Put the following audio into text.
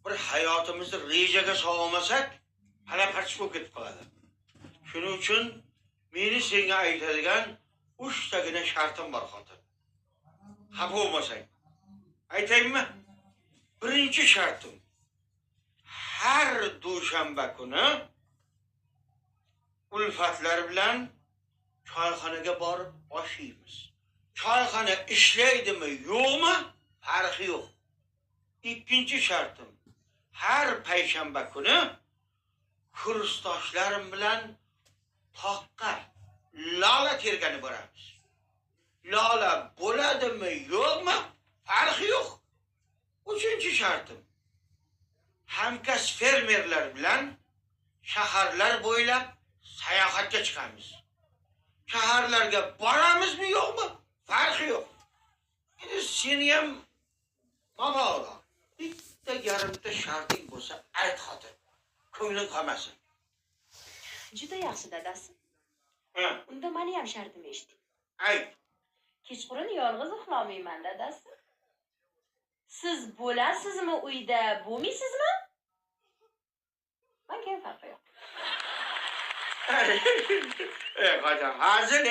bir hayotimizni rejaga solmasak, halaparch bo'lib ketib qoladi. Shuning uchun meni senga aytadigan 3 tagina shartim bor xotin. Xafa bo'lmasang. Aytaymi? Birinchi shartim. Har dushanba kuni ulfatlar bilan choyxonaga borib osh yeymiz. Choyxona ishlaydimi, yo'qmi? Farqi yo'q. Ikkinchi shartim. Har payshanba kuni kursdoshlarim bilan toqqa lola tergani boramiz. Lola bo'ladimi, yo'qmi? Farqi yo'q. Uchinchi shartim. Hamkasb fermerlar bilan shaharlar bo'ylab sayohatga chiqamiz. Shaharlarga boramizmi, yo'qmi? Farqi yo'q. Endi seni ham mabodo bitta yarimta sharting bo'lsa ayt xotin. Ko'ngling qolmasin. Juda yaxshi dadasi. Ha, Unda meni ham shartim eshiting. ayt. Kechqurun yolg'iz uxlamayman dadasi. Siz bo'lasizmi uyda, bo'lmaysizmi? Menga farqi yo'q. Xotin, hazil